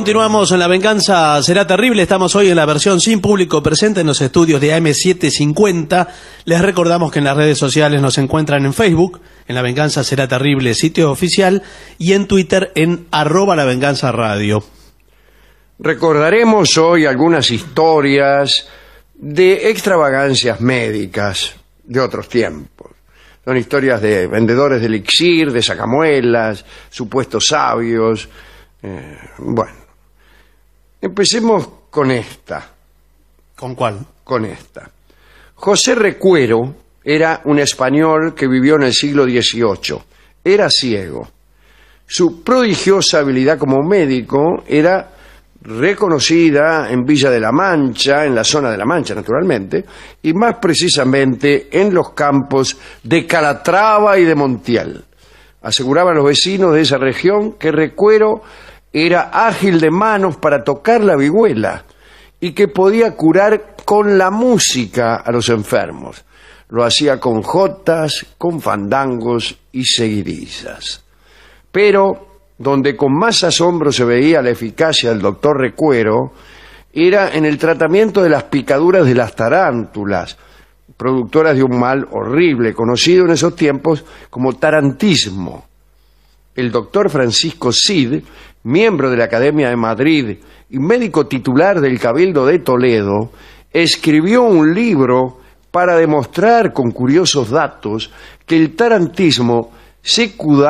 Continuamos en La Venganza Será Terrible. Estamos hoy en la versión sin público presente en los estudios de AM750. Les recordamos que en las redes sociales nos encuentran en Facebook, en La Venganza Será Terrible, sitio oficial, y en Twitter en @lavenganzaradio. Recordaremos hoy algunas historias de extravagancias médicas de otros tiempos. Son historias de vendedores de elixir, de sacamuelas, supuestos sabios. Bueno, empecemos con esta. ¿Con cuál? Con esta. José Recuero era un español que vivió en el siglo XVIII. Era ciego. Su prodigiosa habilidad como médico era reconocida en Villa de la Mancha, en la zona de la Mancha, naturalmente, y más precisamente en los campos de Calatrava y de Montiel. Aseguraban los vecinos de esa región que Recuero era ágil de manos para tocar la vihuela y que podía curar con la música a los enfermos. Lo hacía con jotas, con fandangos y seguidillas. Pero donde con más asombro se veía la eficacia del doctor Recuero era en el tratamiento de las picaduras de las tarántulas, productoras de un mal horrible, conocido en esos tiempos como tarantismo. El doctor Francisco Cid, miembro de la Academia de Madrid y médico titular del Cabildo de Toledo, escribió un libro para demostrar con curiosos datos que el tarantismo se curaba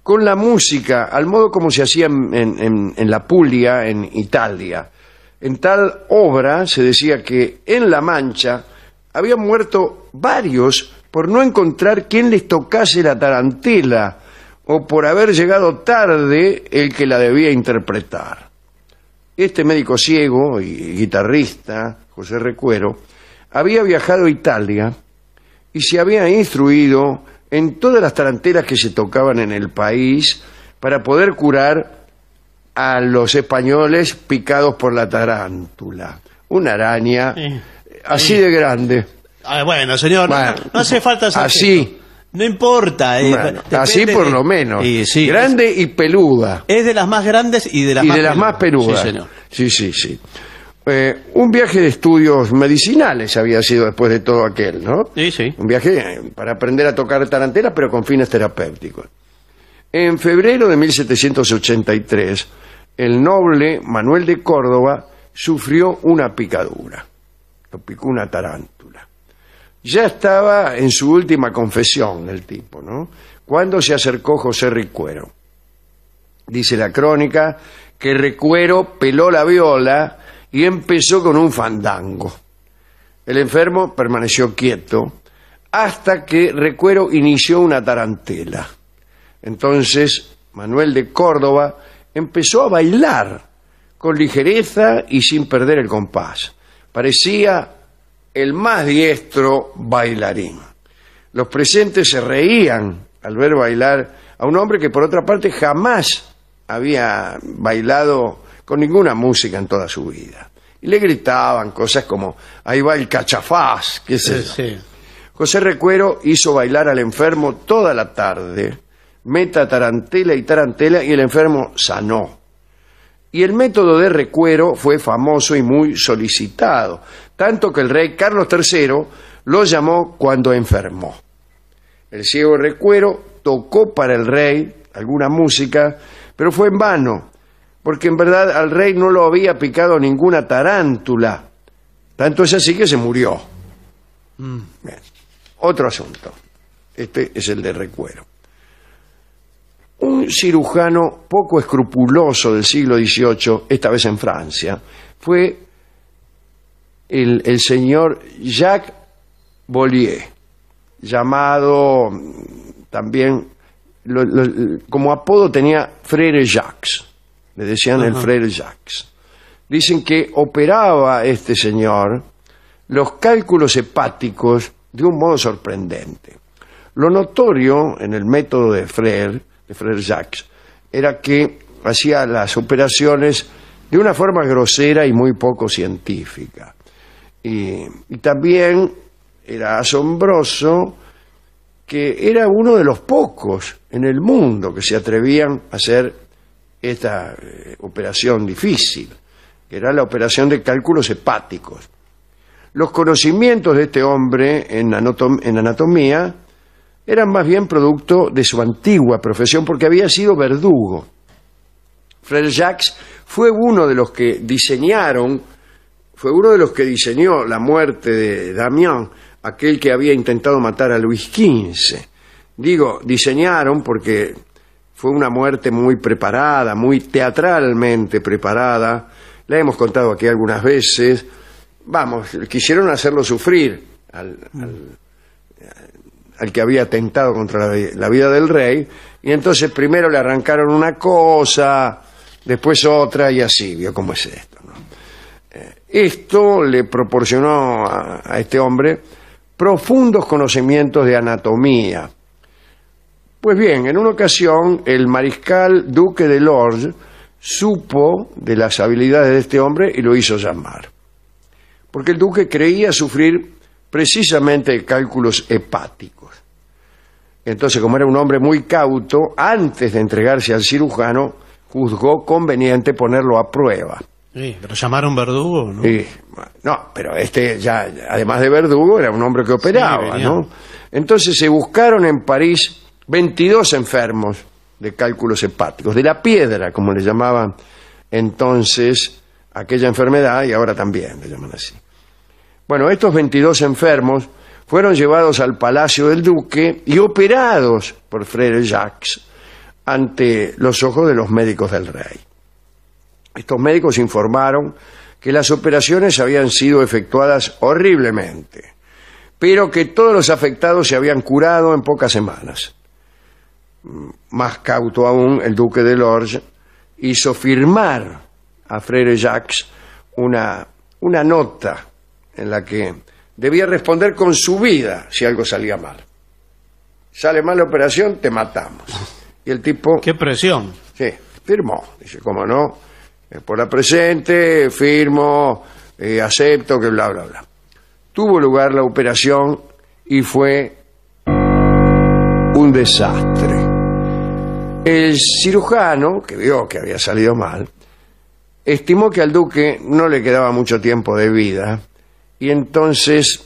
con la música, al modo como se hacía en la Puglia, en Italia. En tal obra se decía que en La Mancha habían muerto varios por no encontrar quien les tocase la tarantela o por haber llegado tarde el que la debía interpretar. Este médico ciego y guitarrista, José Recuero, había viajado a Italia y se había instruido en todas las tarantelas que se tocaban en el país para poder curar a los españoles picados por la tarántula. Una araña así de grande. Bueno, señor, bueno, no hace falta hacer así. Esto. No importa. Bueno, así por lo menos. Sí, grande y peluda. Es de las más grandes y de las más peludas. Sí, señor. Sí. Un viaje de estudios medicinales había sido después de todo aquel, ¿no? Sí. Un viaje para aprender a tocar tarantela, pero con fines terapéuticos. En febrero de 1783, el noble Manuel de Córdoba sufrió una picadura. Lo picó una tarántula. Ya estaba en su última confesión el tipo, ¿no? Cuando se acercó José Recuero. Dice la crónica que Recuero peló la viola y empezó con un fandango. El enfermo permaneció quieto hasta que Recuero inició una tarantela. Entonces Manuel de Córdoba empezó a bailar con ligereza y sin perder el compás. Parecía el más diestro bailarín. Los presentes se reían al ver bailar a un hombre que por otra parte jamás había bailado con ninguna música en toda su vida. Y le gritaban cosas como, ahí va el cachafaz, qué sé yo. Sí. José Recuero hizo bailar al enfermo toda la tarde, meta tarantela y el enfermo sanó. Y el método de Recuero fue famoso y muy solicitado, tanto que el rey Carlos III lo llamó cuando enfermó. El ciego Recuero tocó para el rey alguna música, pero fue en vano, porque en verdad al rey no lo había picado ninguna tarántula. Tanto es así que se murió. Bien. Otro asunto. Este es el de Recuero. Un cirujano poco escrupuloso del siglo XVIII, esta vez en Francia, fue el señor Jacques Bollier, llamado también, como apodo tenía Frère Jacques, le decían el Frère Jacques. Dicen que operaba este señor los cálculos hepáticos de un modo sorprendente. Lo notorio en el método de Frère Jacques era que hacía las operaciones de una forma grosera y muy poco científica. Y también era asombroso que era uno de los pocos en el mundo que se atrevían a hacer esta operación difícil, que era la operación de cálculos hepáticos. Los conocimientos de este hombre en anatomía eran más bien producto de su antigua profesión, porque había sido verdugo. Frère Jacques fue uno de los que diseñó la muerte de Damiens, aquel que había intentado matar a Luis XV. Digo, diseñaron porque fue una muerte muy preparada, muy teatralmente preparada. La hemos contado aquí algunas veces. Vamos, quisieron hacerlo sufrir al que había atentado contra la vida del rey, y entonces primero le arrancaron una cosa, después otra, y así, vio cómo es esto, ¿no? Esto le proporcionó a este hombre profundos conocimientos de anatomía. Pues bien, en una ocasión el mariscal duque de Lorge supo de las habilidades de este hombre y lo hizo llamar, porque el duque creía sufrir precisamente cálculos hepáticos. Entonces, como era un hombre muy cauto, antes de entregarse al cirujano, juzgó conveniente ponerlo a prueba. Sí, pero llamaron verdugo, ¿no? Sí, no, pero este ya, además de verdugo, era un hombre que operaba, sí, ¿no? Entonces se buscaron en París 22 enfermos de cálculos hepáticos, de la piedra, como le llamaban entonces aquella enfermedad, y ahora también le llaman así. Bueno, estos 22 enfermos fueron llevados al palacio del duque y operados por Frère Jacques ante los ojos de los médicos del rey. Estos médicos informaron que las operaciones habían sido efectuadas horriblemente, pero que todos los afectados se habían curado en pocas semanas. Más cauto aún, el duque de Lorge hizo firmar a Frère Jacques una nota en la que debía responder con su vida si algo salía mal. Sale mal la operación, te matamos. Y el tipo... ¡Qué presión! Sí, firmó. Dice, cómo no, por la presente, firmo, acepto, que bla, bla, bla. Tuvo lugar la operación y fue un desastre. El cirujano, que vio que había salido mal, estimó que al duque no le quedaba mucho tiempo de vida, y entonces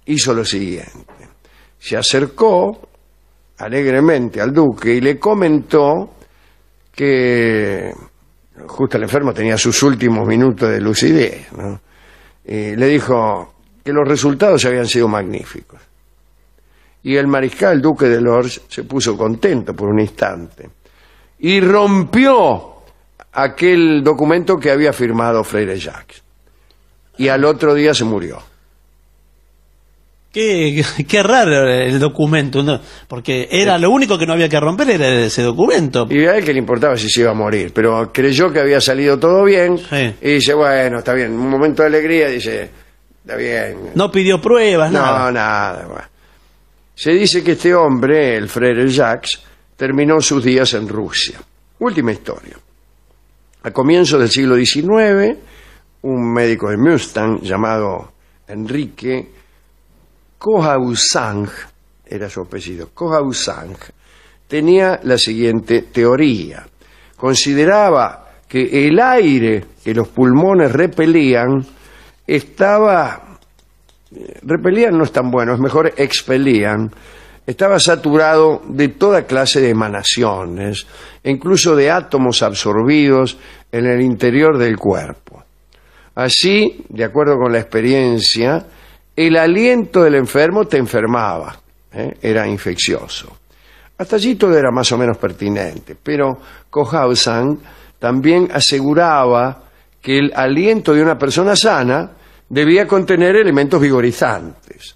hizo lo siguiente. Se acercó alegremente al duque y le comentó que justo el enfermo tenía sus últimos minutos de lucidez, ¿no? Y le dijo que los resultados habían sido magníficos. Y el mariscal duque de Lorge se puso contento por un instante y rompió aquel documento que había firmado Frère Jacques. Y al otro día se murió. Qué raro el documento, ¿no? Porque era lo único que no había que romper, era ese documento. Y a él que le importaba si se iba a morir, pero creyó que había salido todo bien, sí. Y dice, bueno, está bien, un momento de alegría, dice, está bien. No pidió pruebas, nada. No, nada. Bueno. Se dice que este hombre, el Frère Jacques, terminó sus días en Rusia. Última historia. A comienzos del siglo XIX, un médico de Mustang llamado Enrique Cohausang, era su apellido, Cohausang, tenía la siguiente teoría. Consideraba que el aire que los pulmones repelían repelían no es tan bueno, es mejor expelían, estaba saturado de toda clase de emanaciones, incluso de átomos absorbidos en el interior del cuerpo. Así, de acuerdo con la experiencia, el aliento del enfermo te enfermaba, era infeccioso. Hasta allí todo era más o menos pertinente, pero Cohausang también aseguraba que el aliento de una persona sana debía contener elementos vigorizantes.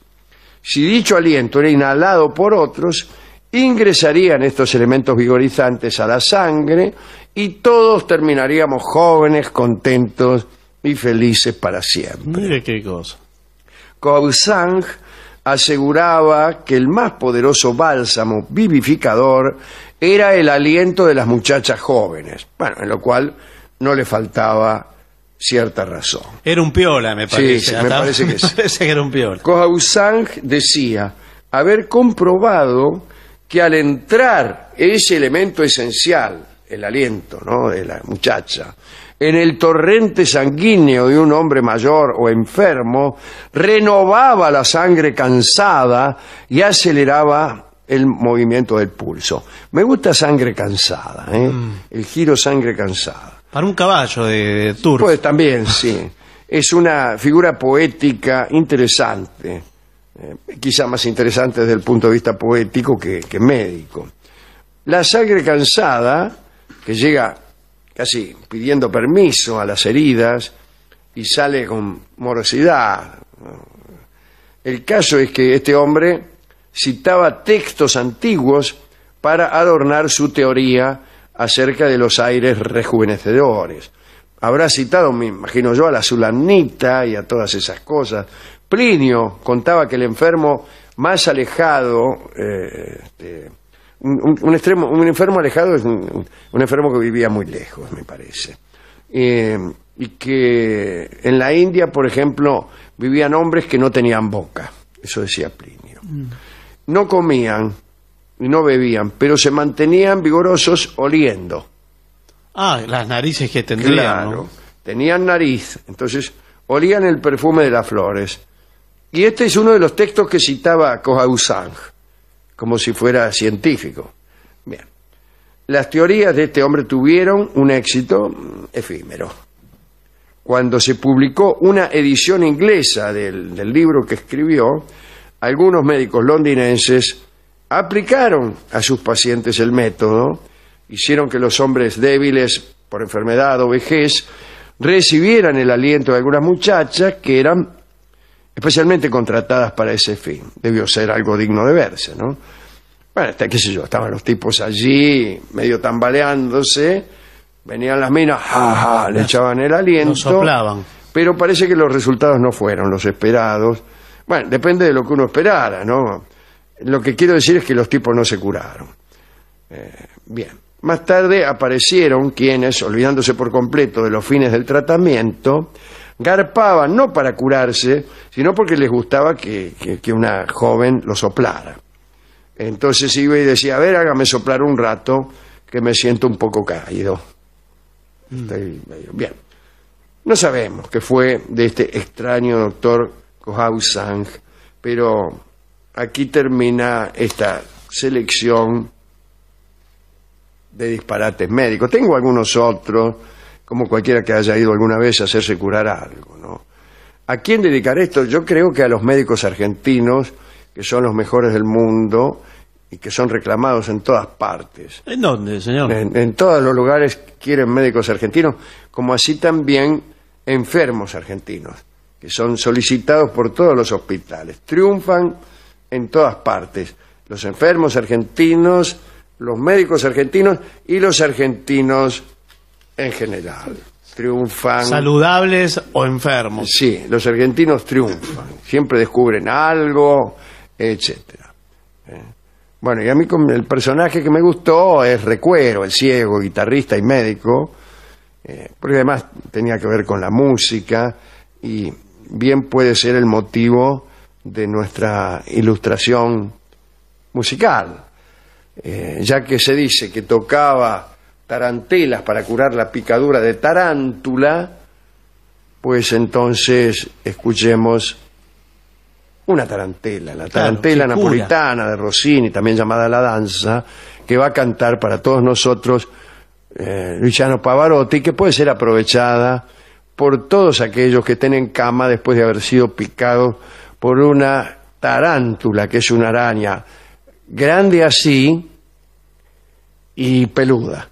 Si dicho aliento era inhalado por otros, ingresarían estos elementos vigorizantes a la sangre y todos terminaríamos jóvenes, contentos y felices para siempre. Mire qué cosa. Cohausang aseguraba que el más poderoso bálsamo vivificador era el aliento de las muchachas jóvenes, bueno, en lo cual no le faltaba cierta razón. Era un piola, me parece. Sí, me parece que sí. Parece que era un piola. Cohausang decía haber comprobado que al entrar ese elemento esencial, el aliento, ¿no?, de la muchacha, en el torrente sanguíneo de un hombre mayor o enfermo, renovaba la sangre cansada y aceleraba el movimiento del pulso. Me gusta sangre cansada, el giro sangre cansada. Para un caballo de Tour. Pues también, sí. Es una figura poética interesante, quizá más interesante desde el punto de vista poético que médico. La sangre cansada, que llega casi pidiendo permiso a las heridas y sale con morosidad. El caso es que este hombre citaba textos antiguos para adornar su teoría acerca de los aires rejuvenecedores. Habrá citado, me imagino yo, a la Sulamnita y a todas esas cosas. Plinio contaba que el enfermo más alejado, un enfermo alejado es un enfermo que vivía muy lejos, me parece. Y que en la India, por ejemplo, vivían hombres que no tenían boca. Eso decía Plinio. No comían y no bebían, pero se mantenían vigorosos oliendo. Ah, las narices que tendrían, Claro, ¿no? tenían nariz, entonces olían el perfume de las flores. Y este es uno de los textos que citaba Kohausang, como si fuera científico. Bien, las teorías de este hombre tuvieron un éxito efímero. Cuando se publicó una edición inglesa del libro que escribió, algunos médicos londinenses aplicaron a sus pacientes el método, hicieron que los hombres débiles por enfermedad o vejez recibieran el aliento de algunas muchachas que eran especialmente contratadas para ese fin. Debió ser algo digno de verse, ¿no? Bueno, hasta qué sé yo, estaban los tipos allí, medio tambaleándose, venían las minas, le echaban el aliento, Lo soplaban. pero parece que los resultados no fueron los esperados. Bueno, depende de lo que uno esperara, ¿no? Lo que quiero decir es que los tipos no se curaron. Bien. Más tarde aparecieron quienes, olvidándose por completo de los fines del tratamiento, garpaban no para curarse, sino porque les gustaba que una joven lo soplara. Entonces iba y decía, a ver, hágame soplar un rato, que me siento un poco caído. Estoy medio bien. No sabemos qué fue de este extraño doctor Kohausang, pero aquí termina esta selección de disparates médicos. Tengo algunos otros, como cualquiera que haya ido alguna vez a hacerse curar algo, ¿no? ¿A quién dedicar esto? Yo creo que a los médicos argentinos, que son los mejores del mundo y que son reclamados en todas partes. ¿En dónde, señor? En todos los lugares quieren médicos argentinos, como así también enfermos argentinos, que son solicitados por todos los hospitales. Triunfan en todas partes. Los enfermos argentinos, los médicos argentinos y los argentinos en general. Triunfan. ¿Saludables o enfermos? Sí, los argentinos triunfan. Siempre descubren algo, etcétera. Bueno, y a mí el personaje que me gustó es Recuero, el ciego, guitarrista y médico, porque además tenía que ver con la música y bien puede ser el motivo de nuestra ilustración musical. Ya que se dice que tocaba tarantelas para curar la picadura de tarántula, pues entonces escuchemos una tarantela, la tarantela napolitana de Rossini, también llamada La Danza, que va a cantar para todos nosotros Luciano Pavarotti, que puede ser aprovechada por todos aquellos que estén en cama después de haber sido picados por una tarántula, que es una araña grande así y peluda.